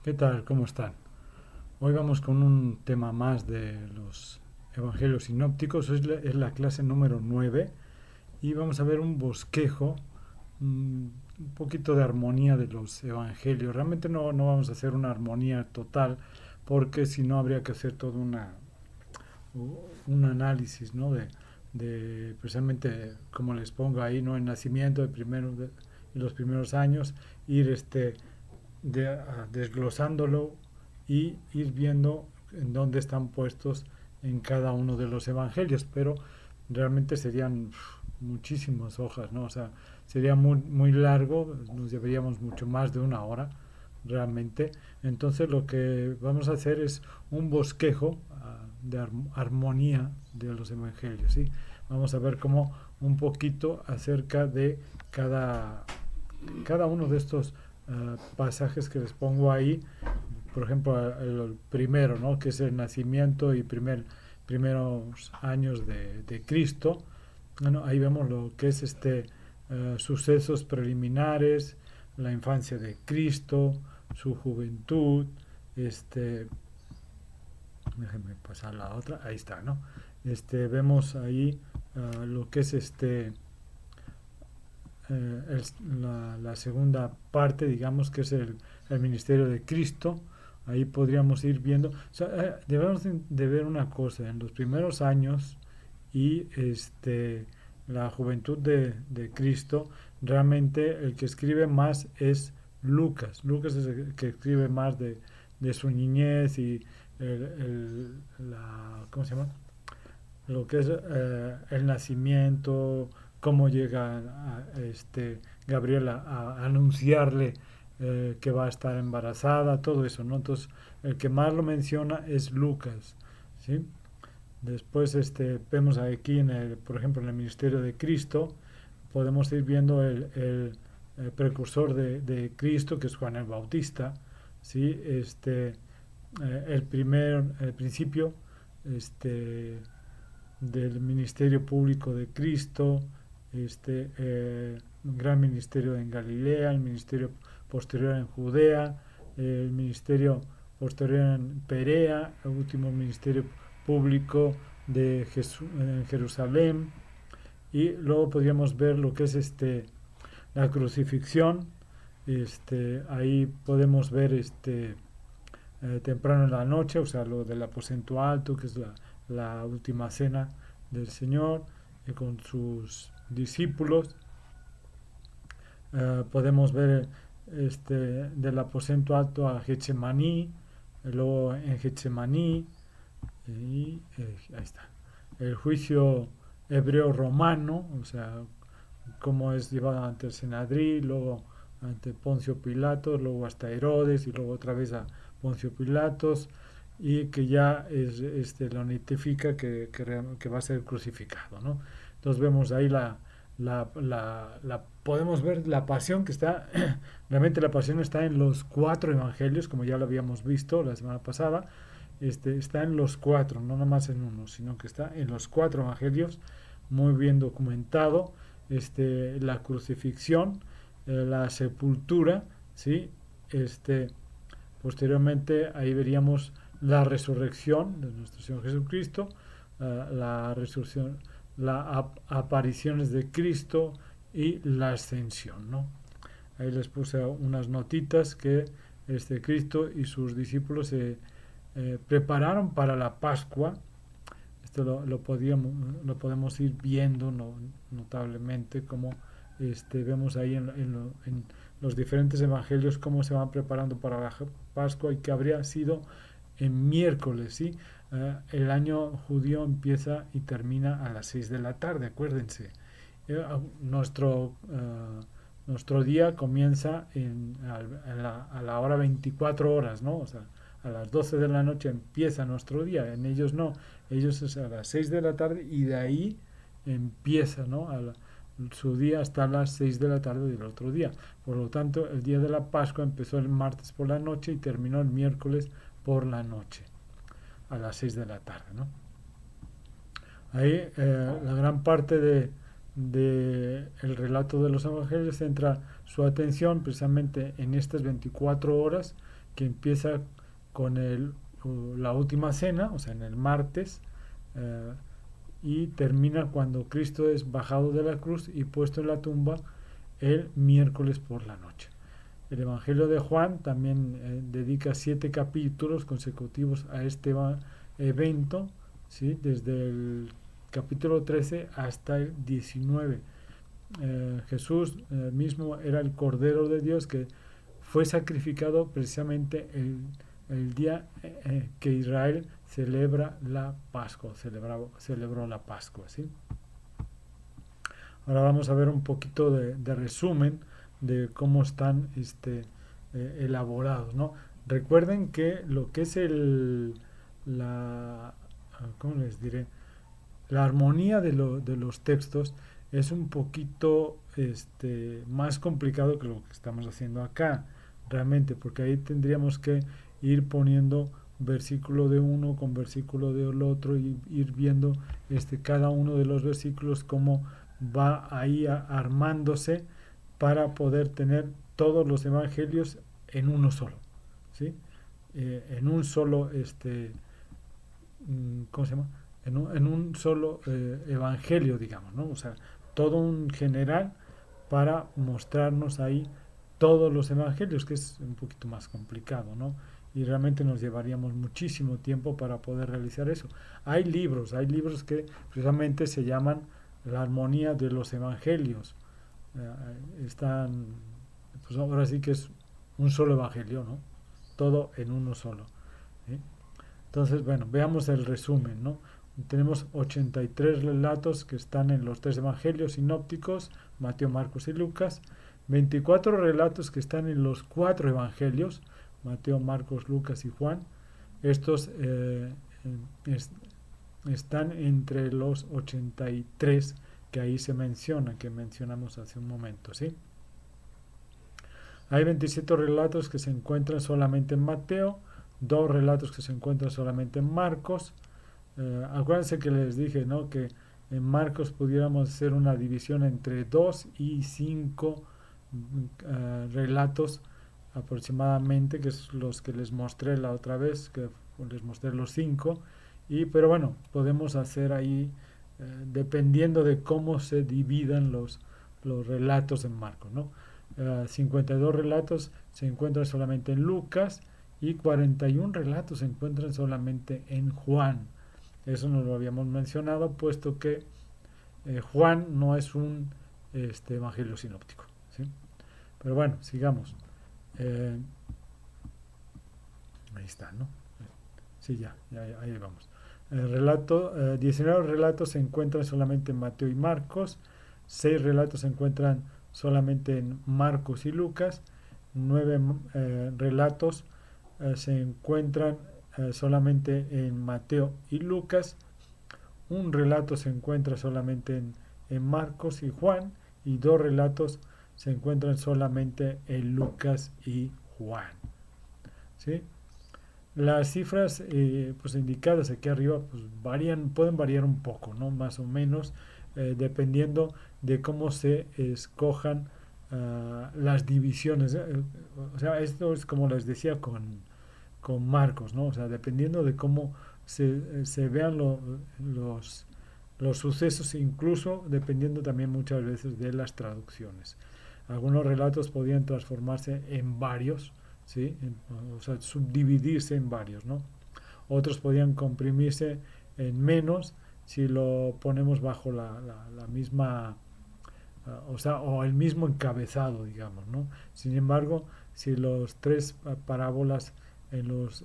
¿Qué tal? ¿Cómo están? Hoy vamos con un tema más de los evangelios sinópticos. Hoy es la clase número 9 y vamos a ver un bosquejo, un poquito de armonía de los evangelios. Realmente no vamos a hacer una armonía total porque si no habría que hacer todo un análisis, ¿no? de precisamente como les pongo ahí, ¿no? El nacimiento y los primeros años, ir desglosándolo y ir viendo en dónde están puestos en cada uno de los evangelios, pero realmente serían muchísimas hojas, ¿no? O sea, sería muy largo, nos llevaríamos mucho más de una hora realmente. Entonces lo que vamos a hacer es un bosquejo de armonía de los evangelios, ¿sí? Vamos a ver cómo un poquito acerca de cada uno de estos pasajes que les pongo ahí. Por ejemplo, el primero, ¿no? Que es el nacimiento y primeros años de Cristo. Bueno, ahí vemos lo que es sucesos preliminares, la infancia de Cristo, su juventud, este, déjenme pasar la otra, ahí está, ¿no? Vemos ahí lo que es la segunda parte, digamos, que es el ministerio de Cristo. Ahí podríamos ir viendo. O sea, debemos de ver una cosa, en los primeros años y la juventud de Cristo, realmente el que escribe más es Lucas. Lucas es el que escribe más de su niñez y ¿cómo se llama? Lo que es el nacimiento, cómo llega Gabriela a anunciarle que va a estar embarazada, todo eso, ¿no? Entonces, el que más lo menciona es Lucas, ¿sí? Después vemos aquí, por ejemplo, en el ministerio de Cristo, podemos ir viendo el precursor de Cristo, que es Juan el Bautista, ¿sí? El principio, este, del ministerio público de Cristo, un gran ministerio en Galilea, el ministerio posterior en Judea, el ministerio posterior en Perea, el último ministerio público de en Jerusalén, y luego podríamos ver lo que es la crucifixión. Ahí podemos ver temprano en la noche, o sea, lo del aposento alto, que es la última cena del Señor con sus discípulos. Podemos ver del aposento alto a Getsemaní, luego en Getsemaní, y ahí está. El juicio hebreo romano, o sea, cómo es llevado ante el Senadrí, luego ante Poncio Pilatos, luego hasta Herodes y luego otra vez a Poncio Pilatos, y que ya lo notifica que va a ser crucificado, ¿no? Entonces vemos ahí podemos ver la pasión que está, realmente la pasión está en los cuatro evangelios, como ya lo habíamos visto la semana pasada. Está en los cuatro, no nomás en uno, sino que está en los cuatro evangelios, muy bien documentado. La crucifixión, la sepultura, ¿sí? este Posteriormente ahí veríamos la resurrección de nuestro Señor Jesucristo, la resurrección, las apariciones de Cristo y la ascensión, ¿no? Ahí les puse unas notitas que Cristo y sus discípulos se prepararon para la Pascua. Esto lo podemos ir viendo, ¿no? Notablemente, como vemos ahí en los diferentes evangelios cómo se van preparando para la Pascua, y que habría sido en miércoles, ¿sí? El año judío empieza y termina a las 6 de la tarde, acuérdense. Eh, nuestro, nuestro día comienza a la hora 24 horas, ¿no? O sea, a las 12 de la noche empieza nuestro día, en ellos no, ellos es a las 6 de la tarde y de ahí empieza, ¿no? Su día hasta las 6 de la tarde del otro día. Por lo tanto, el día de la Pascua empezó el martes por la noche y terminó el miércoles por la noche, a las 6 de la tarde, ¿no? Ahí la gran parte de el relato de los evangelios centra su atención precisamente en estas 24 horas que empieza con la última cena, o sea, en el martes, eh, y termina cuando Cristo es bajado de la cruz y puesto en la tumba el miércoles por la noche. El Evangelio de Juan también dedica 7 capítulos consecutivos a este evento, ¿sí? Desde el capítulo 13 hasta el 19. Jesús mismo era el Cordero de Dios que fue sacrificado precisamente el día que Israel celebra la Pascua, celebró la Pascua, ¿sí? Ahora vamos a ver un poquito de resumen de cómo están elaborados, ¿no? Recuerden que lo que es la, ¿cómo les diré? La armonía de los textos es un poquito más complicado que lo que estamos haciendo acá, realmente, porque ahí tendríamos que ir poniendo versículo de uno con versículo del otro y ir viendo cada uno de los versículos cómo va ahí armándose para poder tener todos los evangelios en uno solo, ¿sí? En un solo ¿cómo se llama? En un solo evangelio, digamos, ¿no? O sea, todo un general para mostrarnos ahí todos los evangelios, que es un poquito más complicado, ¿no? Y realmente nos llevaríamos muchísimo tiempo para poder realizar eso. Hay libros que precisamente se llaman la armonía de los evangelios. Están, pues ahora sí que es un solo evangelio, ¿no? Todo en uno solo, ¿sí? Entonces, bueno, veamos el resumen, ¿no? Tenemos 83 relatos que están en los 3 evangelios sinópticos, Mateo, Marcos y Lucas, 24 relatos que están en los 4 evangelios, Mateo, Marcos, Lucas y Juan. Estos están entre los 83 que ahí se menciona, que mencionamos hace un momento, ¿sí? Hay 27 relatos que se encuentran solamente en Mateo, 2 relatos que se encuentran solamente en Marcos. Acuérdense que les dije, ¿no?, que en Marcos pudiéramos hacer una división entre 2 y 5 relatos aproximadamente, que es los que les mostré la otra vez, que les mostré los 5, pero bueno, podemos hacer ahí, dependiendo de cómo se dividan los relatos en Marcos, ¿no? 52 relatos se encuentran solamente en Lucas y 41 relatos se encuentran solamente en Juan. Eso nos lo habíamos mencionado, puesto que Juan no es un evangelio sinóptico, ¿sí? Pero bueno, sigamos. Eh, Ahí está, ¿no? Sí, ahí vamos. 19 relatos se encuentran solamente en Mateo y Marcos, 6 relatos se encuentran solamente en Marcos y Lucas, 9 relatos se encuentran solamente en Mateo y Lucas, un relato se encuentra solamente en Marcos y Juan, y 2 relatos se encuentran solamente en Lucas y Juan, ¿sí? Las cifras pues indicadas aquí arriba pues pueden variar un poco, ¿no? Más o menos, dependiendo de cómo se escojan las divisiones. O sea, esto es como les decía con Marcos, ¿no? O sea, dependiendo de cómo se vean los sucesos, incluso dependiendo también muchas veces de las traducciones. Algunos relatos podían transformarse en varios, ¿sí? O sea, subdividirse en varios, ¿no? Otros podían comprimirse en menos si lo ponemos bajo la misma, o sea, o el mismo encabezado, digamos, ¿no? Sin embargo, si los 3 parábolas en los,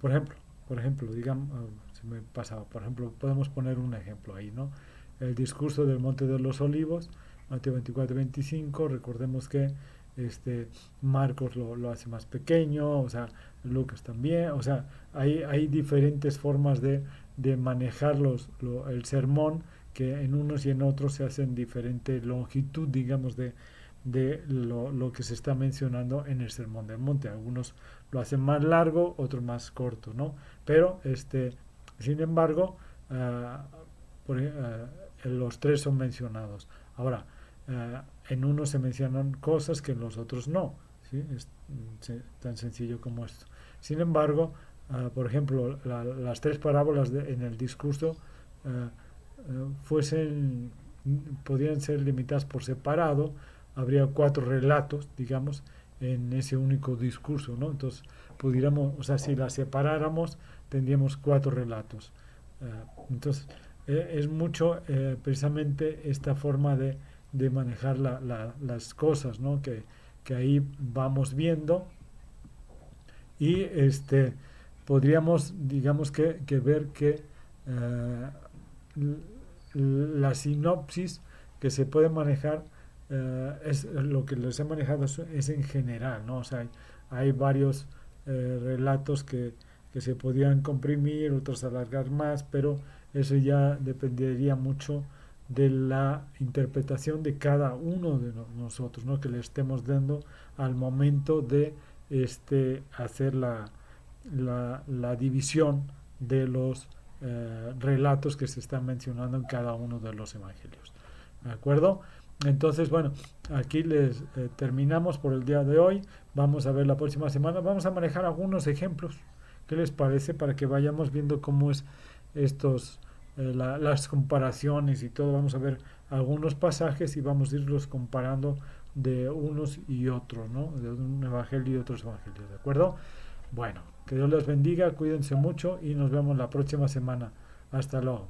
por ejemplo, digamos, se me pasaba, por ejemplo, podemos poner un ejemplo ahí, ¿no? El discurso del Monte de los Olivos, Mateo 24-25, recordemos que Marcos lo hace más pequeño, o sea, Lucas también, o sea, hay diferentes formas de manejar el sermón, que en unos y en otros se hacen diferente longitud, digamos, de lo que se está mencionando en el Sermón del Monte. Algunos lo hacen más largo, otros más corto, ¿no? Pero, sin embargo, los 3 son mencionados. Ahora, en unos se mencionan cosas que en los otros no, ¿sí? Es tan sencillo como esto. Sin embargo, por ejemplo, las tres parábolas en el discurso ah, fuesen, podrían ser limitadas por separado, habría cuatro relatos, digamos, en ese único discurso, ¿no? Entonces, pudiéramos, o sea, si las separáramos, tendríamos cuatro relatos. Entonces, es mucho precisamente esta forma de manejar las cosas, ¿no? Que ahí vamos viendo y podríamos, digamos que ver que eh, la sinopsis que se puede manejar es lo que les he manejado es en general, ¿no? O sea, hay varios relatos que se podían comprimir, otros alargar más, pero eso ya dependería mucho de la interpretación de cada uno de nosotros, ¿no? Que le estemos dando al momento de hacer la división de los relatos que se están mencionando en cada uno de los evangelios. ¿De acuerdo? Entonces, bueno, aquí les terminamos por el día de hoy. Vamos a ver la próxima semana. Vamos a manejar algunos ejemplos. ¿Qué les parece? Para que vayamos viendo cómo es estos, las comparaciones y todo. Vamos a ver algunos pasajes y vamos a irlos comparando de unos y otros, ¿no? De un evangelio y otros evangelios. ¿De acuerdo? Bueno, que Dios les bendiga, cuídense mucho y nos vemos la próxima semana. Hasta luego.